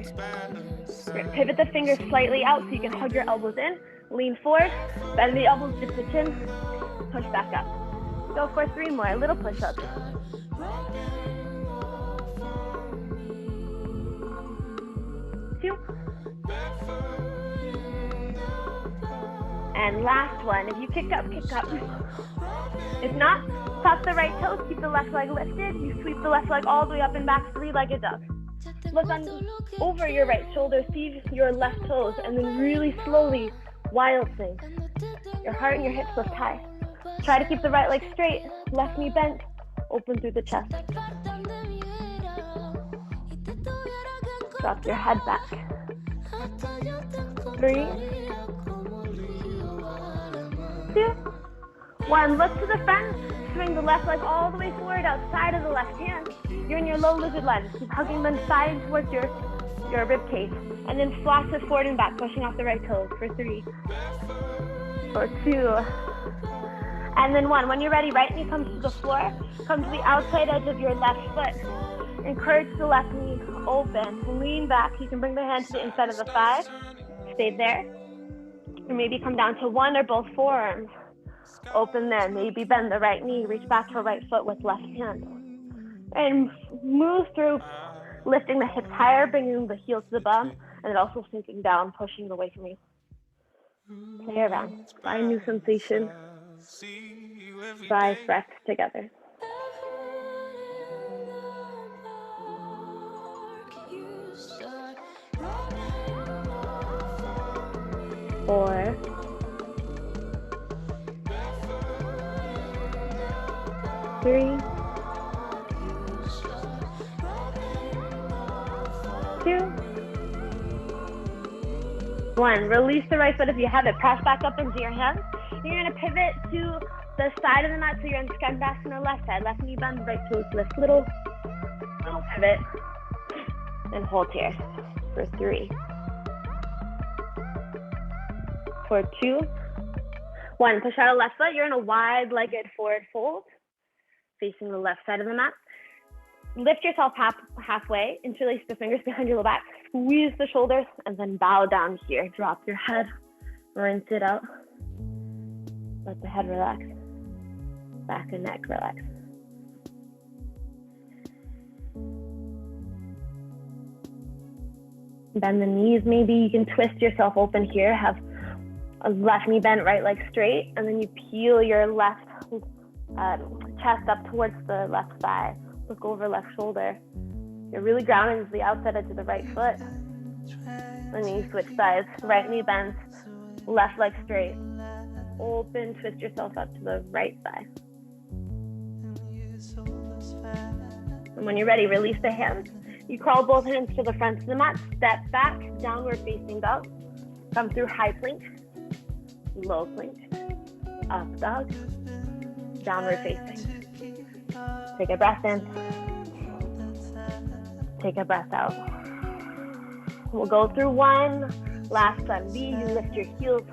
Pivot the fingers slightly out so you can hug your elbows in. Lean forward, bend the elbows, dip the chin, push back up. Go for 3 more, little push-ups. 2. And last one, if you kick up, kick up. If not, tuck the right toes, keep the left leg lifted. You sweep the left leg all the way up and back, 3-legged dog. Look over your right shoulder, see your left toes, and then really slowly, wild thing. Your heart and your hips lift high. Try to keep the right leg straight, left knee bent, open through the chest. Drop your head back. 3, 2, 1. Look to the front. Swing the left leg all the way forward outside of the left hand. You're in your low lizard lunge. Keep hugging the side towards your rib cage. And then floss it forward and back, pushing off the right toes for 3, for 2, and then 1. When you're ready, right knee comes to the floor. Come to the outside edge of your left foot. Encourage the left knee open. Lean back. You can bring the hand to the inside of the thigh. Stay there. Or maybe come down to 1 or both forearms. Open there. Maybe bend the right knee. Reach back to right foot with left hand. And move through, lifting the hips higher, bringing the heel to the bum, and then also sinking down, pushing it away from you. Play around. Find new sensation. 5 breaths together. 4, 3, 2, 1. Release the right foot if you have it. Press back up into your hands. You're going to pivot to the side of the mat so you're in Skandasana left side. Left knee bend, right toes lift. Little pivot. And hold here for 3, for 2, 1. Push out a left foot. You're in a wide-legged forward fold, facing the left side of the mat. Lift yourself halfway, interlace the fingers behind your low back, squeeze the shoulders, and then bow down here. Drop your head, rinse it out. Let the head relax, back and neck relax. Bend the knees, maybe you can twist yourself open here, have a left knee bent, right leg straight, and then you peel your left chest up towards the left thigh. Look over left shoulder. You're really grounded into the outside edge of the right foot. And then you switch sides. Right knee bends, left leg straight. Open, twist yourself up to the right side. And when you're ready, release the hands. You crawl both hands to the front of the mat, step back, downward facing dog. Come through high plank, low plank, up dog, downward facing. Take a breath in. Take a breath out. We'll go through 1. Last time. B, you lift your heels,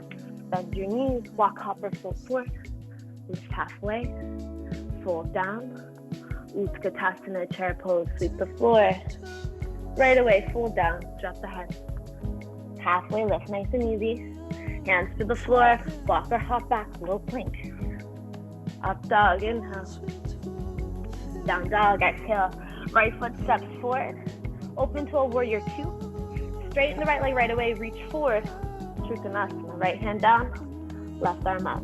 bend your knees, walk hopper, fold forward, lift halfway, fold down, Utkatasana chair pose, sweep the floor. Right away, fold down, drop the head. Halfway lift, nice and easy. Hands to the floor, walk or hop back, low plank. Up dog, inhale. Down dog, exhale. Right foot steps forward. Open to a warrior 2. Straighten the right leg right away, reach forward. Trikonasana, right hand down, left arm up.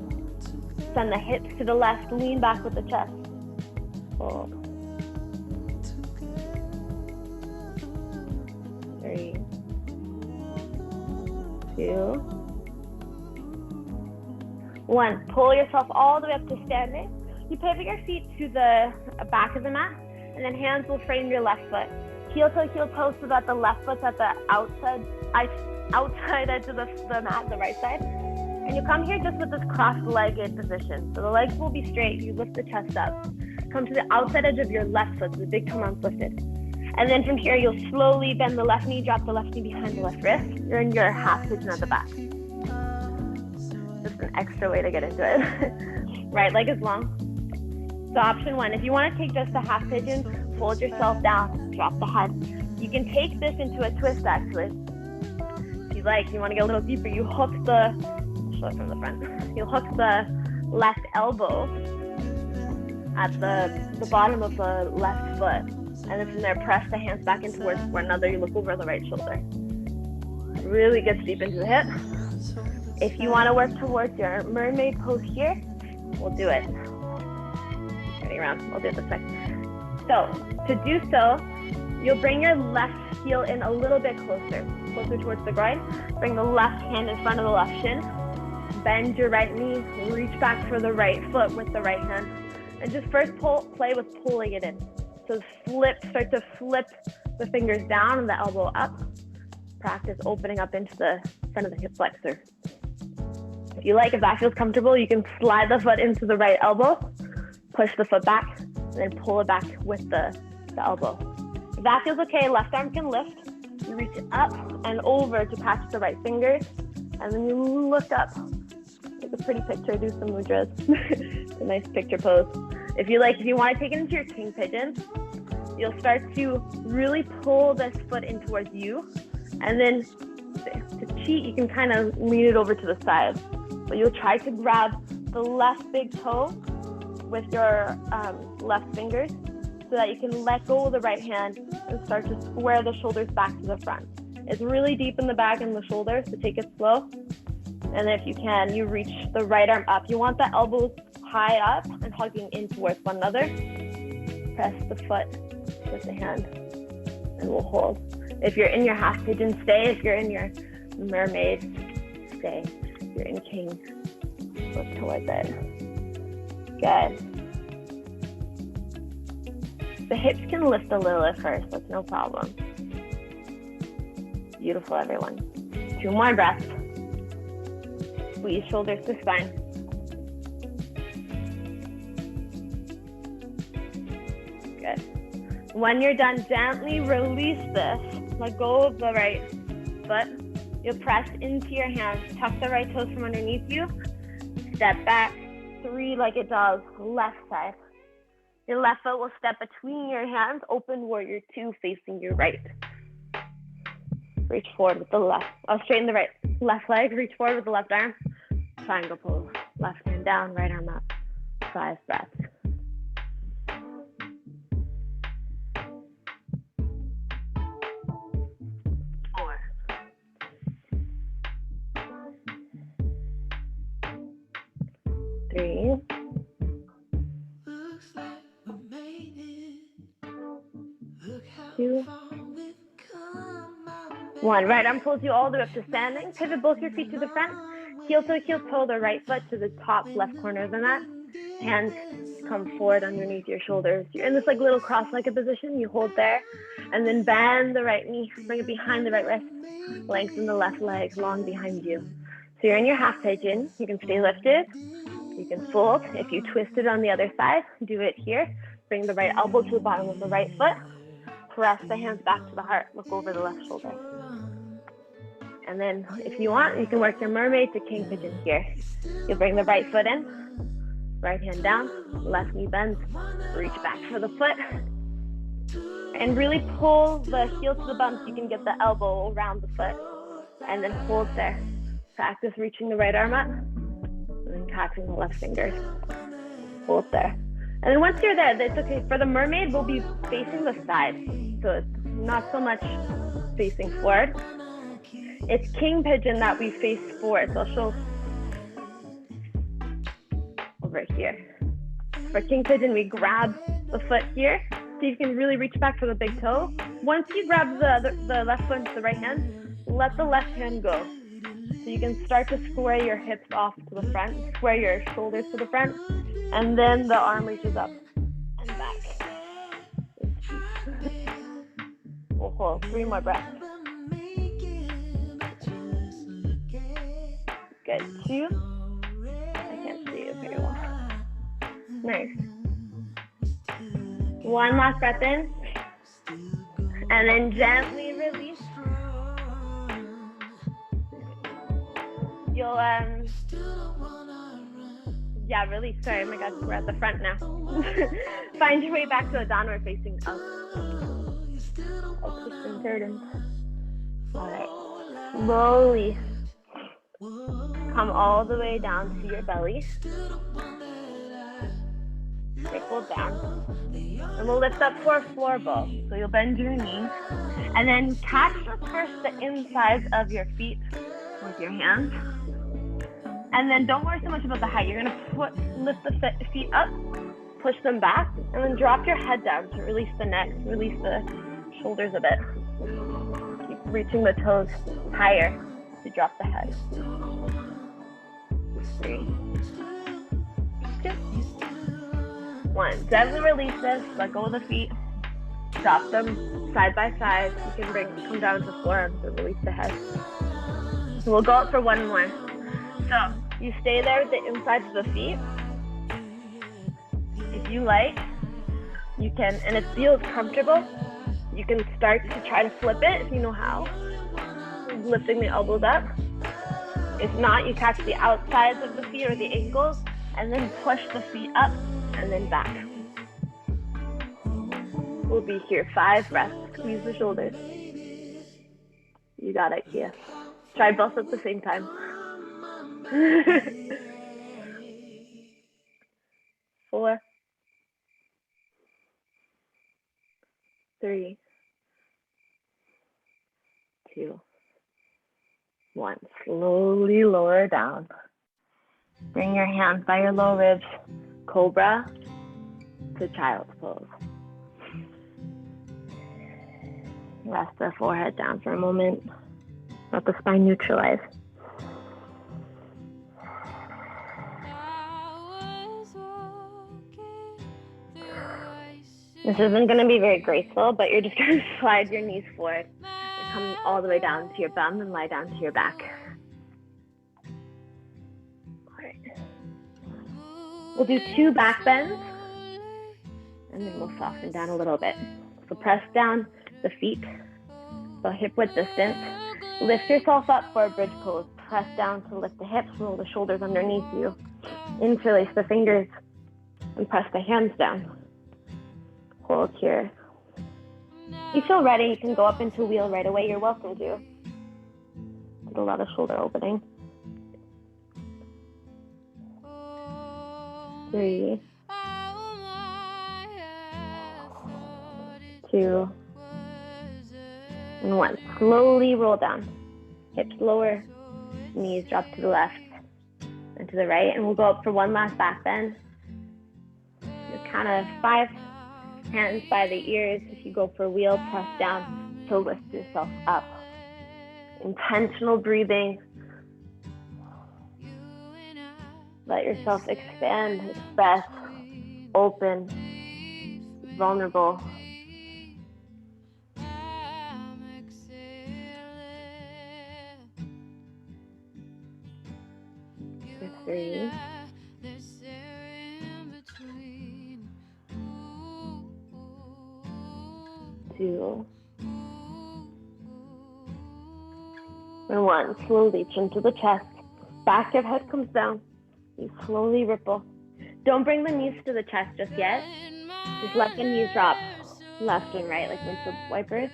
Send the hips to the left, lean back with the chest. Hold. 3, 2, 1. Pull yourself all the way up to standing. You pivot your feet to the back of the mat, and then hands will frame your left foot. Heel toe so that the left foot's at the outside edge of the mat, the right side. And you come here just with this cross-legged position. So the legs will be straight. You lift the chest up. Come to the outside edge of your left foot, so the big toe mounts lifted. And then from here, you'll slowly bend the left knee, drop the left knee behind the left wrist. You're in your half pigeon at the back. Just an extra way to get into it. Right leg is long. So option one, if you want to take just a half pigeon, fold yourself down, drop the head. You can take this into a twist actually. If you like, you want to get a little deeper, you hook the, show it from the front. You'll hook the left elbow at the bottom of the left foot. And then from there, press the hands back in towards one another. You look over the right shoulder. Really gets deep into the hip. If you want to work towards your mermaid pose here, we'll do it. Turning around, we'll do it this way. So to do so, you'll bring your left heel in a little bit closer towards the groin. Bring the left hand in front of the left shin. Bend your right knee, reach back for the right foot with the right hand. And just first play with pulling it in. So start to flip the fingers down and the elbow up. Practice opening up into the front of the hip flexor. If you like, if that feels comfortable, you can slide the foot into the right elbow, push the foot back, and then pull it back with the elbow. If that feels okay, left arm can lift. You reach up and over to catch the right fingers, and then you look up. Take a pretty picture, do some mudras. It's a nice picture pose. If you like, if you want to take it into your king pigeon, you'll start to really pull this foot in towards you. And then to cheat, you can kind of lean it over to the side. But you'll try to grab the left big toe with your left fingers so that you can let go of the right hand and start to square the shoulders back to the front. It's really deep in the back and the shoulders, so take it slow. And if you can, you reach the right arm up. You want the elbows high up and hugging in towards one another. Press the foot with the hand and we'll hold. If you're in your half pigeon, stay. If you're in your mermaid, stay. If you're in king, look towards it. Good. The hips can lift a little at first, that's no problem. Beautiful, everyone. 2 more breaths. Squeeze shoulders to spine. Good. When you're done, gently release this. Let go of the right foot. You'll press into your hands. Tuck the right toes from underneath you. Step back. 3-legged dog, left side. Your left foot will step between your hands. Open warrior 2 facing your right. Reach forward with the left. Straighten the right left leg. Reach forward with the left arm. Triangle pose. Left hand down, right arm up. 5 breaths. 4. 3. 2. 1. Right arm pulls you all the way up to standing. Pivot both your feet to the front. Heel to heel toe the right foot to the top left corner of the mat. Hands come forward underneath your shoulders. You're in this like little cross-legged position. You hold there. And then bend the right knee. Bring it behind the right wrist. Lengthen the left leg long behind you. So you're in your half pigeon. You can stay lifted. You can fold. If you twist it on the other side, do it here. Bring the right elbow to the bottom of the right foot. Press the hands back to the heart. Look over the left shoulder. And then if you want, you can work your mermaid to king pigeon here. You'll bring the right foot in, right hand down, left knee bends, reach back for the foot, and really pull the heel to the bum so you can get the elbow around the foot, and then hold there. Practice reaching the right arm up, and then catching the left fingers. Hold there. And then once you're there, that's okay. For the mermaid, we'll be facing the side, so it's not so much facing forward. It's king pigeon that we face forward, so I'll show over here. For king pigeon, we grab the foot here, so you can really reach back for the big toe. Once you grab the left foot into the right hand, let the left hand go. So you can start to square your hips off to the front, square your shoulders to the front, and then the arm reaches up and back. We'll hold 3 more breaths. Good. 2. I can't see you very well. Nice. 1 last breath in. And then gently release. You'll, yeah, release. Sorry, oh my God, we're at the front now. Find your way back to a downward facing up. I'll twist and turn. All right, slowly come all the way down to your belly. Trickle down. And we'll lift up for a floor ball. So you'll bend your knees. And then catch first the insides of your feet with your hands. And then don't worry so much about the height. You're going to lift the feet up, push them back, and then drop your head down to release the neck, release the shoulders a bit. Keep reaching the toes higher to drop the head. 3, 2, 1. Gently release this, let go of the feet, drop them side by side. You can come down to the floor and release the head. So we'll go up for one more. So you stay there with the insides of the feet. If you like, you can, and it feels comfortable, you can start to try to flip it if you know how. Lifting the elbows up. If not, you catch the outsides of the feet or the ankles and then push the feet up and then back. We'll be here 5 breaths. Squeeze the shoulders. You got it, Kia. Try both at the same time. 4, 3, 2, 1. Slowly lower down. Bring your hands by your low ribs. Cobra to child's pose. Rest the forehead down for a moment. Let the spine neutralize. This isn't going to be very graceful, but you're just going to slide your knees forward and come all the way down to your bum and lie down to your back. All right. We'll do 2 back bends, and then we'll soften down a little bit. So press down the feet, so hip width distance. Lift yourself up for a bridge pose. Press down to lift the hips, roll the shoulders underneath you. Interlace the fingers and press the hands down. Hold here. If you feel ready, you can go up into wheel right away. You're welcome to. Get a lot of shoulder opening. 3, 2, and 1. Slowly roll down. Hips lower, knees drop to the left and to the right. And we'll go up for one last back bend. You're kind of 5 hands by the ears. If you go for wheel, press down to lift yourself up. Intentional breathing. Let yourself expand, express, open, vulnerable. 3, 2, and 1. Slowly chin to the chest. Back of head comes down. You slowly ripple. Don't bring the knees to the chest just yet. Just let the knees drop left and right like windshield wipers.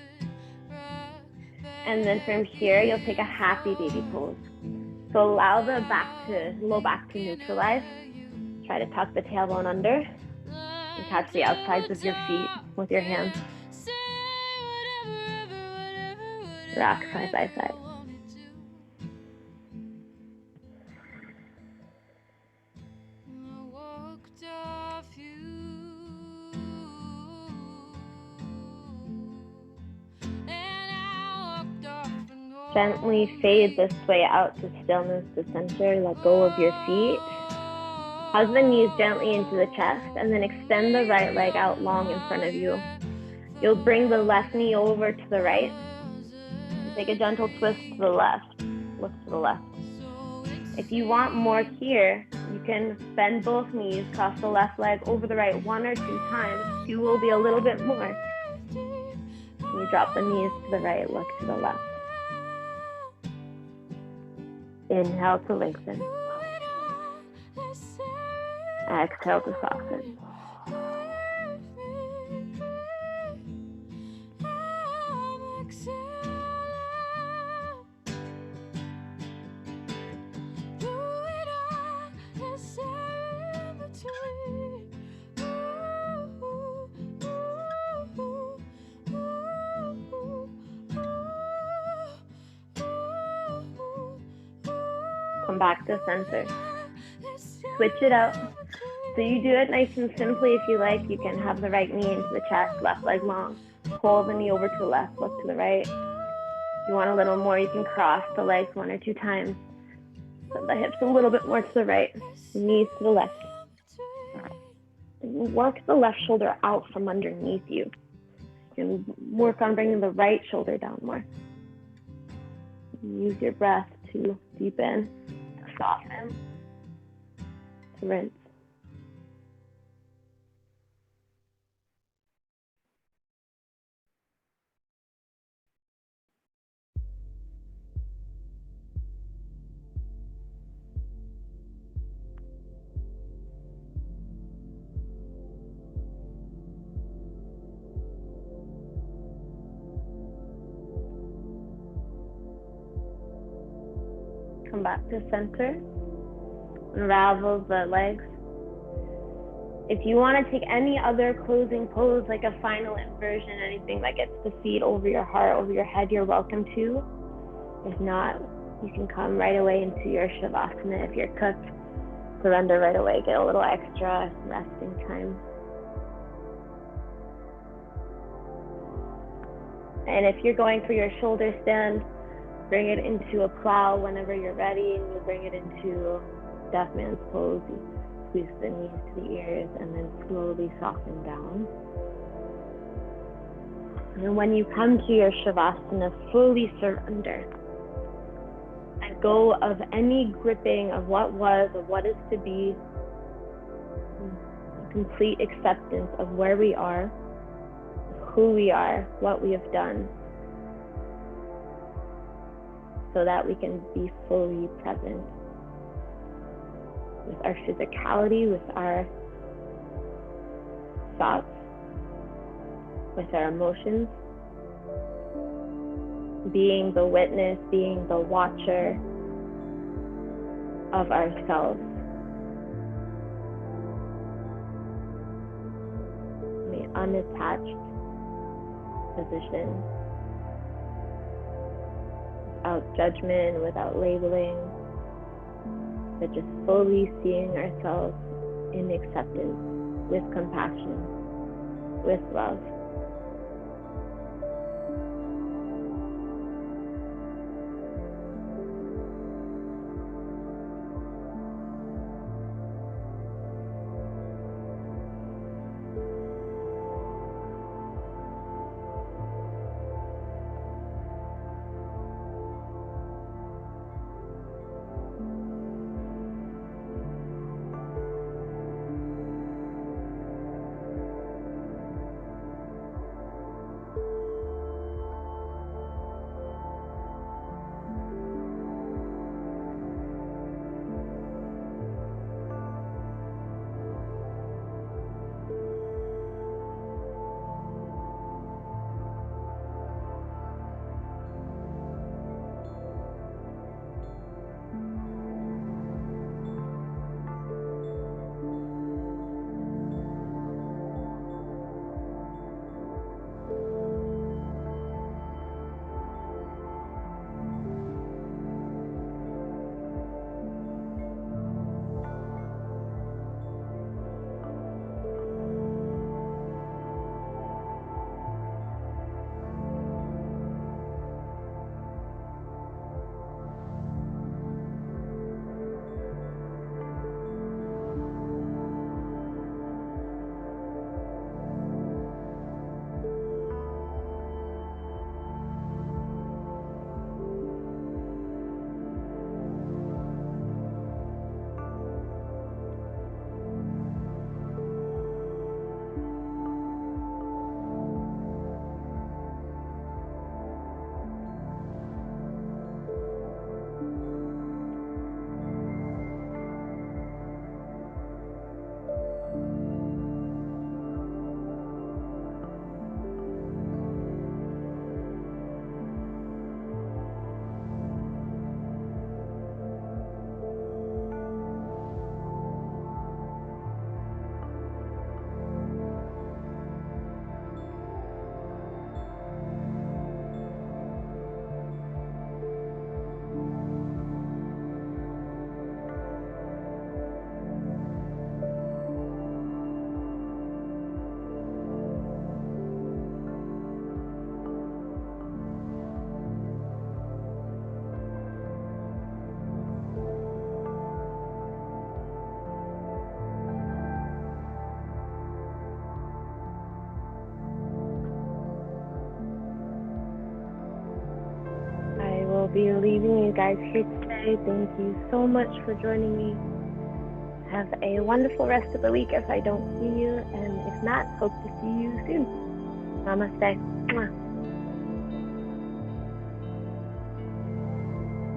And then from here, you'll take a happy baby pose. So allow the low back to neutralize. Try to tuck the tailbone under and catch the outsides of your feet with your hands. Rock side by side. Gently fade this way out to stillness, to center. Let go of your feet. Hug the knees gently into the chest and then extend the right leg out long in front of you. You'll bring the left knee over to the right. Take a gentle twist to the left. Look to the left. If you want more here, you can bend both knees, cross the left leg over the right 1 or 2 times. 2 will be a little bit more. You drop the knees to the right, look to the left. Inhale to lengthen. Exhale to soften. Come back to center. Switch it out. So you do it nice and simply if you like. You can have the right knee into the chest, left leg long. Pull the knee over to the left, look to the right. If you want a little more, you can cross the legs 1 or 2 times. Send the hips a little bit more to the right, knees to the left. And work the left shoulder out from underneath you. You can work on bringing the right shoulder down more. Use your breath to deepen, to soften, to rinse. Come back to center. Unravel the legs. If you want to take any other closing pose, like a final inversion, anything that gets the feet over your heart, over your head, you're welcome to. If not, you can come right away into your Shavasana. If you're cooked, surrender right away. Get a little extra resting time. And if you're going for your shoulder stand, bring it into a plow whenever you're ready, and you bring it into Deaf Man's pose. You squeeze the knees to the ears and then slowly soften down. And when you come to your Shavasana, fully surrender. Let go of any gripping of what was or what is to be. Complete acceptance of where we are, who we are, what we have done, so that we can be fully present with our physicality, with our thoughts, with our emotions, being the witness, being the watcher of ourselves. The unattached position, without judgment, without labeling, but just fully seeing ourselves in acceptance, with compassion, with love. be leaving you guys here today. Thank you so much for joining me. Have a wonderful rest of the week if I don't see you, and if not, hope to see you soon. Namaste. Mwah.